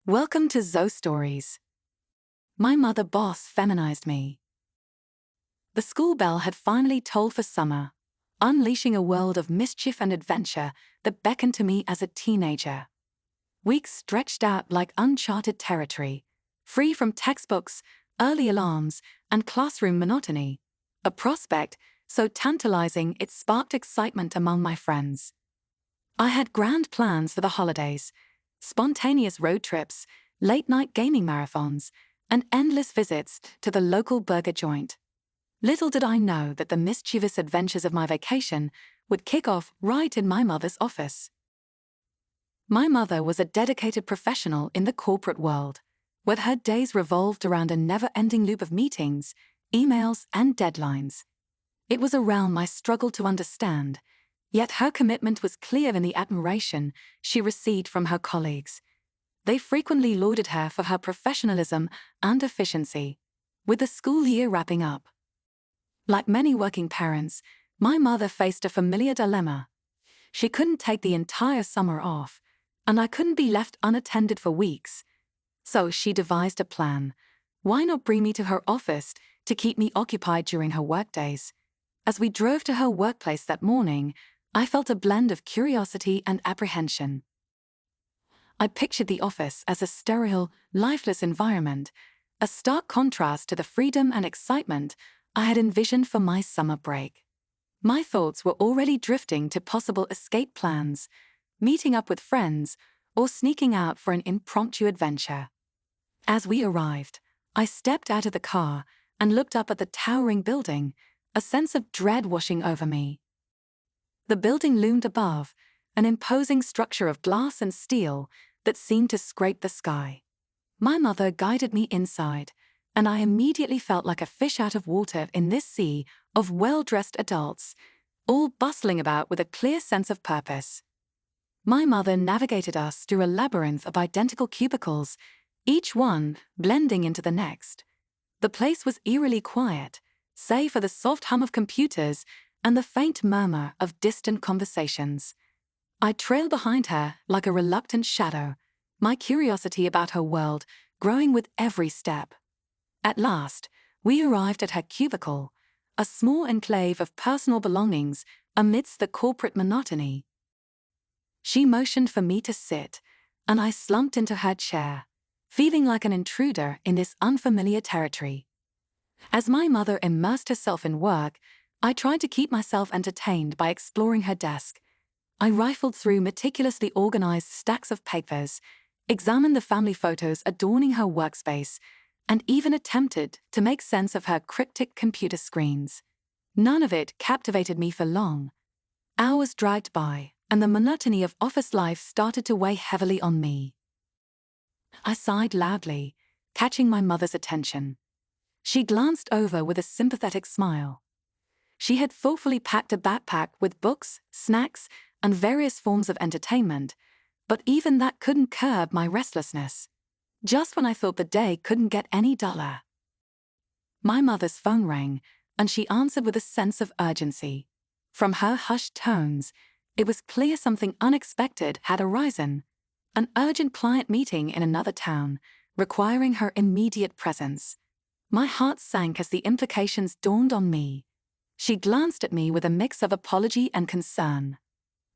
Welcome to Zoe Stories. My mother boss feminized me. The school bell had finally tolled for summer, unleashing a world of mischief and adventure that beckoned to me as a teenager. Weeks stretched out like uncharted territory, free from textbooks, early alarms, and classroom monotony, a prospect so tantalizing it sparked excitement among my friends. I had grand plans for the holidays, spontaneous road trips, late-night gaming marathons, and endless visits to the local burger joint. Little did I know that the mischievous adventures of my vacation would kick off right in my mother's office. My mother was a dedicated professional in the corporate world, where her days revolved around a never-ending loop of meetings, emails, and deadlines. It was a realm I struggled to understand, yet her commitment was clear in the admiration she received from her colleagues. They frequently lauded her for her professionalism and efficiency, with the school year wrapping up. Like many working parents, my mother faced a familiar dilemma. She couldn't take the entire summer off, and I couldn't be left unattended for weeks. So she devised a plan. Why not bring me to her office to keep me occupied during her workdays? As we drove to her workplace that morning, I felt a blend of curiosity and apprehension. I pictured the office as a sterile, lifeless environment, a stark contrast to the freedom and excitement I had envisioned for my summer break. My thoughts were already drifting to possible escape plans, meeting up with friends, or sneaking out for an impromptu adventure. As we arrived, I stepped out of the car and looked up at the towering building, a sense of dread washing over me. The building loomed above, an imposing structure of glass and steel that seemed to scrape the sky. My mother guided me inside, and I immediately felt like a fish out of water in this sea of well-dressed adults, all bustling about with a clear sense of purpose. My mother navigated us through a labyrinth of identical cubicles, each one blending into the next. The place was eerily quiet, save for the soft hum of computers and the faint murmur of distant conversations. I trailed behind her like a reluctant shadow, my curiosity about her world growing with every step. At last, we arrived at her cubicle, a small enclave of personal belongings amidst the corporate monotony. She motioned for me to sit, and I slumped into her chair, feeling like an intruder in this unfamiliar territory. As my mother immersed herself in work, I tried to keep myself entertained by exploring her desk. I rifled through meticulously organized stacks of papers, examined the family photos adorning her workspace, and even attempted to make sense of her cryptic computer screens. None of it captivated me for long. Hours dragged by, and the monotony of office life started to weigh heavily on me. I sighed loudly, catching my mother's attention. She glanced over with a sympathetic smile. She had thoughtfully packed a backpack with books, snacks, and various forms of entertainment, but even that couldn't curb my restlessness. Just when I thought the day couldn't get any duller. My mother's phone rang, and she answered with a sense of urgency. From her hushed tones, it was clear something unexpected had arisen, an urgent client meeting in another town, requiring her immediate presence. My heart sank as the implications dawned on me. She glanced at me with a mix of apology and concern.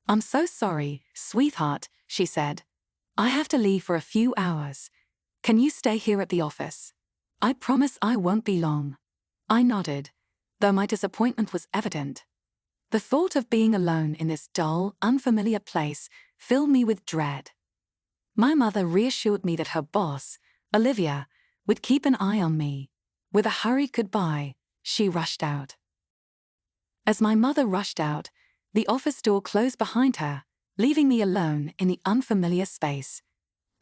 "I'm so sorry, sweetheart," she said. "I have to leave for a few hours. Can you stay here at the office? I promise I won't be long." I nodded, though my disappointment was evident. The thought of being alone in this dull, unfamiliar place filled me with dread. My mother reassured me that her boss, Olivia, would keep an eye on me. With a hurried goodbye, she rushed out. As my mother rushed out, the office door closed behind her, leaving me alone in the unfamiliar space.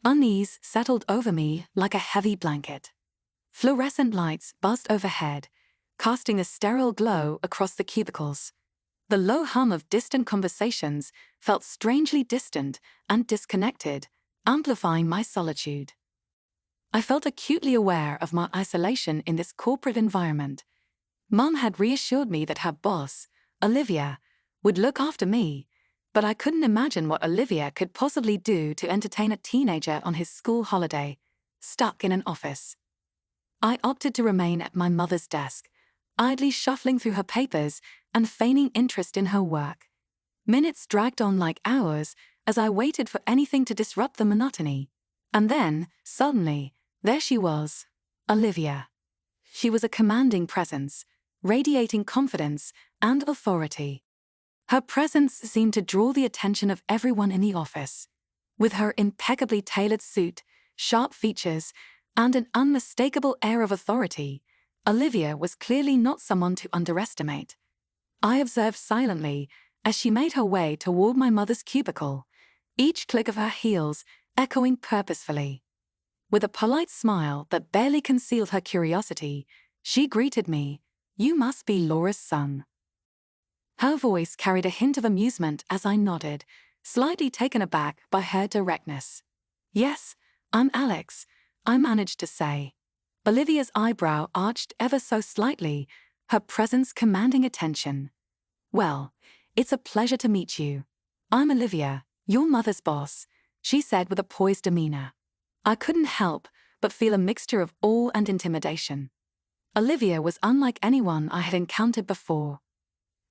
Unease settled over me like a heavy blanket. Fluorescent lights buzzed overhead, casting a sterile glow across the cubicles. The low hum of distant conversations felt strangely distant and disconnected, amplifying my solitude. I felt acutely aware of my isolation in this corporate environment. Mum had reassured me that her boss, Olivia, would look after me, But I couldn't imagine what Olivia could possibly do to entertain a teenager on his school holiday, stuck in an office. I opted to remain at my mother's desk, idly shuffling through her papers and feigning interest in her work. Minutes dragged on like hours as I waited for anything to disrupt the monotony. And then, suddenly, there she was, Olivia. She was a commanding presence, radiating confidence and authority. Her presence seemed to draw the attention of everyone in the office. With her impeccably tailored suit, sharp features, and an unmistakable air of authority, Olivia was clearly not someone to underestimate. I observed silently as she made her way toward my mother's cubicle, each click of her heels echoing purposefully. With a polite smile that barely concealed her curiosity, she greeted me, "You must be Laura's son." Her voice carried a hint of amusement as I nodded, slightly taken aback by her directness. "Yes, I'm Alex," I managed to say. Olivia's eyebrow arched ever so slightly, her presence commanding attention. "Well, it's a pleasure to meet you. I'm Olivia, your mother's boss," she said with a poised demeanor. I couldn't help but feel a mixture of awe and intimidation. Olivia was unlike anyone I had encountered before.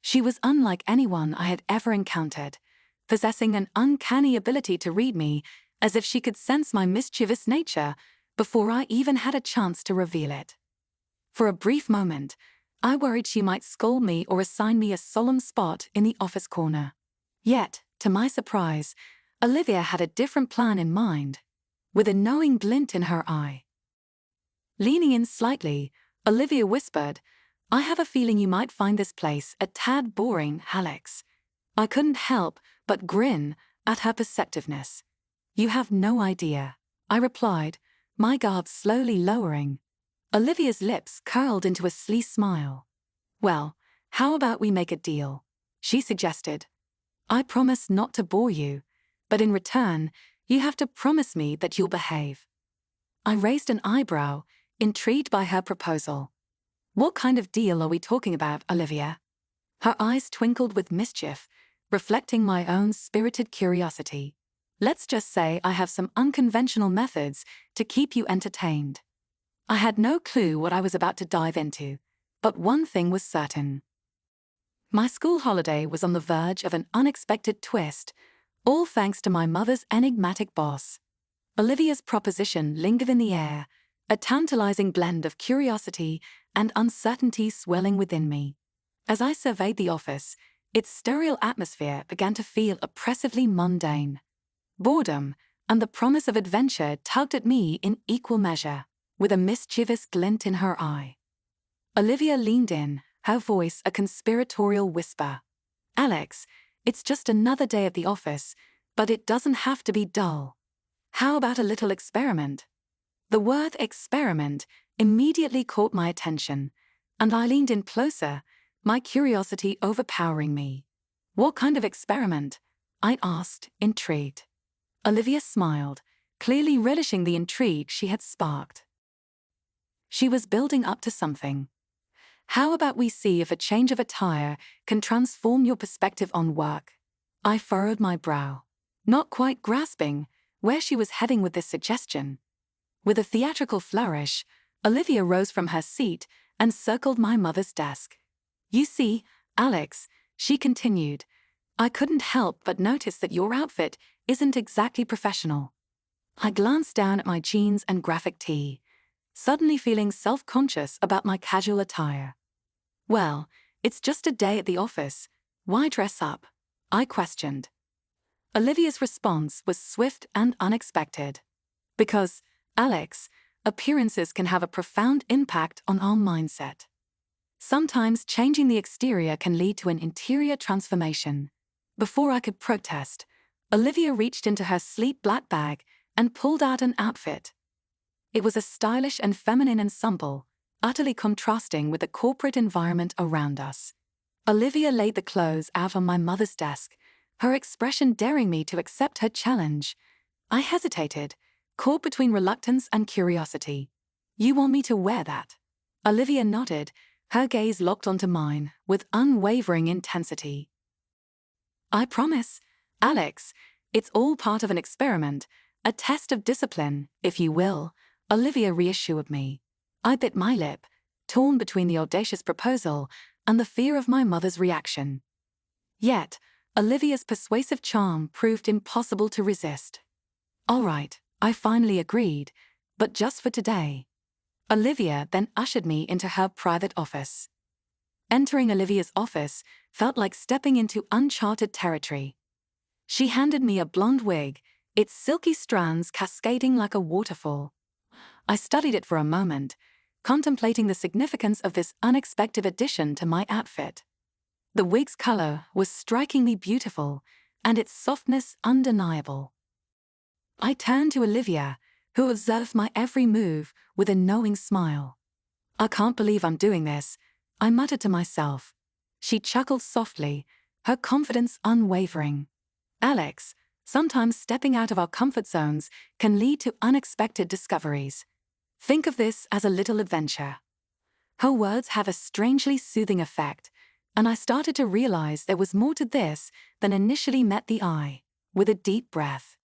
She was unlike anyone I had ever encountered, possessing an uncanny ability to read me as if she could sense my mischievous nature before I even had a chance to reveal it. For a brief moment, I worried she might scold me or assign me a solemn spot in the office corner. Yet, to my surprise, Olivia had a different plan in mind, with a knowing glint in her eye. Leaning in slightly, Olivia whispered, "I have a feeling you might find this place a tad boring, Alex." I couldn't help but grin at her perceptiveness. "You have no idea," I replied, my guard slowly lowering. Olivia's lips curled into a sleazy smile. "Well, how about we make a deal?" she suggested. "I promise not to bore you, but in return, you have to promise me that you'll behave." I raised an eyebrow, intrigued by her proposal. "What kind of deal are we talking about, Olivia?" Her eyes twinkled with mischief, reflecting my own spirited curiosity. "Let's just say I have some unconventional methods to keep you entertained." I had no clue what I was about to dive into, but one thing was certain. My school holiday was on the verge of an unexpected twist, all thanks to my mother's enigmatic boss. Olivia's proposition lingered in the air, a tantalizing blend of curiosity and uncertainty swelling within me. As I surveyed the office, its sterile atmosphere began to feel oppressively mundane. Boredom and the promise of adventure tugged at me in equal measure, with a mischievous glint in her eye. Olivia leaned in, her voice a conspiratorial whisper. "Alex, it's just another day at the office, but it doesn't have to be dull. How about a little experiment?" The word experiment immediately caught my attention, and I leaned in closer, my curiosity overpowering me. "What kind of experiment?" I asked, intrigued. Olivia smiled, clearly relishing the intrigue she had sparked. She was building up to something. "How about we see if a change of attire can transform your perspective on work?" I furrowed my brow, not quite grasping where she was heading with this suggestion. With a theatrical flourish, Olivia rose from her seat and circled my mother's desk. "You see, Alex," she continued, "I couldn't help but notice that your outfit isn't exactly professional." I glanced down at my jeans and graphic tee, suddenly feeling self-conscious about my casual attire. "Well, it's just a day at the office. Why dress up?" I questioned. Olivia's response was swift and unexpected. "Because, Alex, appearances can have a profound impact on our mindset. Sometimes changing the exterior can lead to an interior transformation." Before I could protest, Olivia reached into her sleek black bag and pulled out an outfit. It was a stylish and feminine ensemble, utterly contrasting with the corporate environment around us. Olivia laid the clothes out on my mother's desk, her expression daring me to accept her challenge. I hesitated, caught between reluctance and curiosity. "You want me to wear that?" Olivia nodded, her gaze locked onto mine with unwavering intensity. "I promise," Alex, it's all part of an experiment, a test of discipline, if you will, Olivia reassured me. I bit my lip, torn between the audacious proposal and the fear of my mother's reaction. Yet, Olivia's persuasive charm proved impossible to resist. All right, I finally agreed, but just for today. Olivia then ushered me into her private office. Entering Olivia's office felt like stepping into uncharted territory. She handed me a blonde wig, its silky strands cascading like a waterfall. I studied it for a moment, contemplating the significance of this unexpected addition to my outfit. The wig's color was strikingly beautiful, and its softness undeniable. I turned to Olivia, who observed my every move with a knowing smile. I can't believe I'm doing this, I muttered to myself. She chuckled softly, her confidence unwavering. Alex, sometimes stepping out of our comfort zones can lead to unexpected discoveries. Think of this as a little adventure. Her words have a strangely soothing effect, and I started to realize there was more to this than initially met the eye. With a deep breath,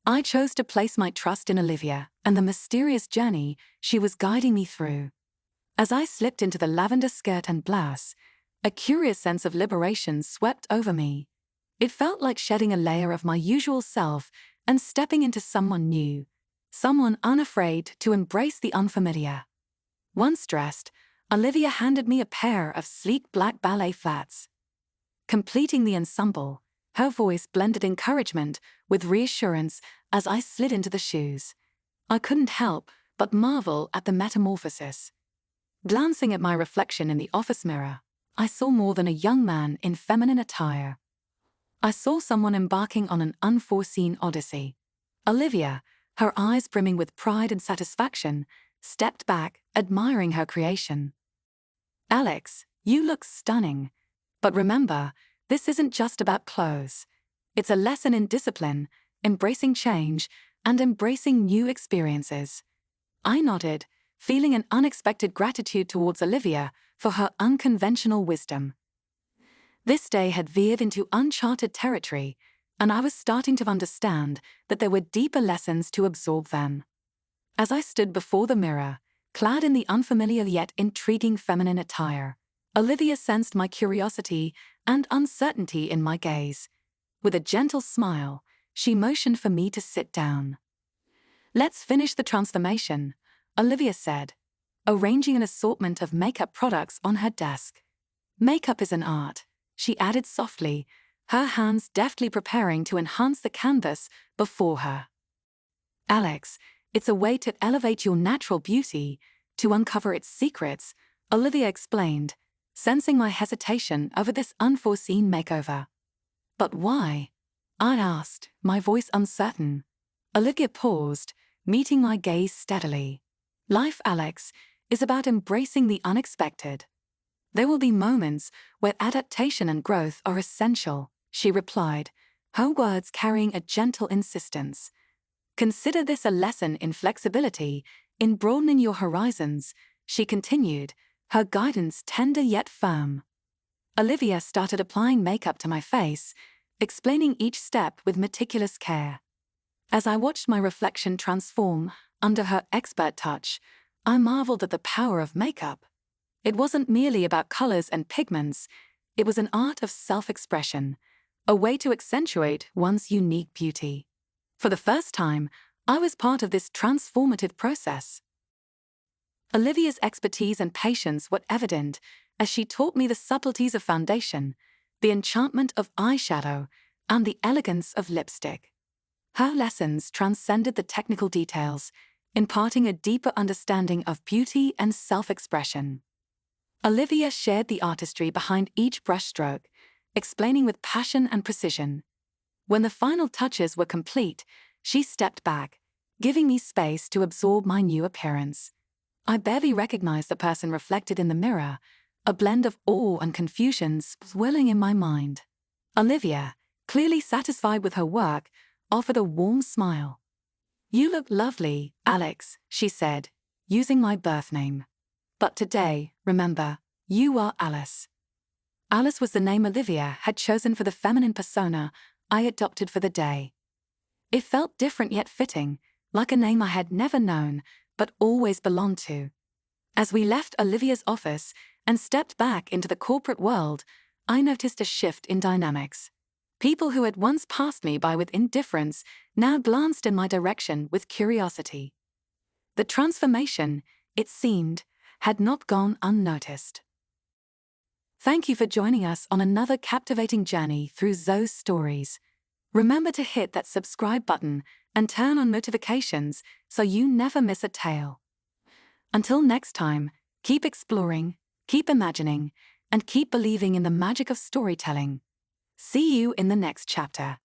I chose to place my trust in Olivia and the mysterious journey she was guiding me through. As I slipped into the lavender skirt and blouse, a curious sense of liberation swept over me. It felt like shedding a layer of my usual self and stepping into someone new, someone unafraid to embrace the unfamiliar. Once dressed, Olivia handed me a pair of sleek black ballet flats. Completing the ensemble, her voice blended encouragement with reassurance as I slid into the shoes. I couldn't help but marvel at the metamorphoses. Glancing at my reflection in the office mirror, I saw more than a young man in feminine attire. I saw someone embarking on an unforeseen odyssey. Olivia, her eyes brimming with pride and satisfaction, stepped back, admiring her creation. Alex, you look stunning. But remember, this isn't just about clothes. It's a lesson in discipline, embracing change, and embracing new experiences. I nodded, feeling an unexpected gratitude towards Olivia for her unconventional wisdom. This day had veered into uncharted territory, and I was starting to understand that there were deeper lessons to absorb then. As I stood before the mirror, clad in the unfamiliar yet intriguing feminine attire, Olivia sensed my curiosity and uncertainty in my gaze. With a gentle smile, she motioned for me to sit down. "Let's finish the transformation," Olivia said, arranging an assortment of makeup products on her desk. "Makeup is an art," she added softly, her hands deftly preparing to enhance the canvas before her. "Alex, it's a way to elevate your natural beauty, to uncover its secrets," Olivia explained, sensing my hesitation over this unforeseen makeover. "But why?" I asked, my voice uncertain. Olivia paused, meeting my gaze steadily. "Life, Alex, is about embracing the unexpected. There will be moments where adaptation and growth are essential," she replied, her words carrying a gentle insistence. "Consider this a lesson in flexibility, in broadening your horizons," she continued, her guidance tender yet firm. Olivia started applying makeup to my face, explaining each step with meticulous care. As I watched my reflection transform under her expert touch, I marveled at the power of makeup. It wasn't merely about colors and pigments, it was an art of self-expression, a way to accentuate one's unique beauty. For the first time, I was part of this transformative process. Olivia's expertise and patience were evident as she taught me the subtleties of foundation, the enchantment of eyeshadow, and the elegance of lipstick. Her lessons transcended the technical details, imparting a deeper understanding of beauty and self-expression. Olivia shared the artistry behind each brushstroke, explaining with passion and precision. When the final touches were complete, she stepped back, giving me space to absorb my new appearance. I barely recognized the person reflected in the mirror, a blend of awe and confusion swirling in my mind. Olivia, clearly satisfied with her work, offered a warm smile. "You look lovely, Alex," she said, using my birth name. "But today, remember, you are Alice." Alice was the name Olivia had chosen for the feminine persona I adopted for the day. It felt different yet fitting, like a name I had never known, but always belonged to. As we left Olivia's office and stepped back into the corporate world, I noticed a shift in dynamics. People who had once passed me by with indifference now glanced in my direction with curiosity. The transformation, it seemed, had not gone unnoticed. Thank you for joining us on another captivating journey through Zoe's stories. Remember to hit that subscribe button and turn on notifications so you never miss a tale. Until next time, keep exploring, keep imagining, and keep believing in the magic of storytelling. See you in the next chapter.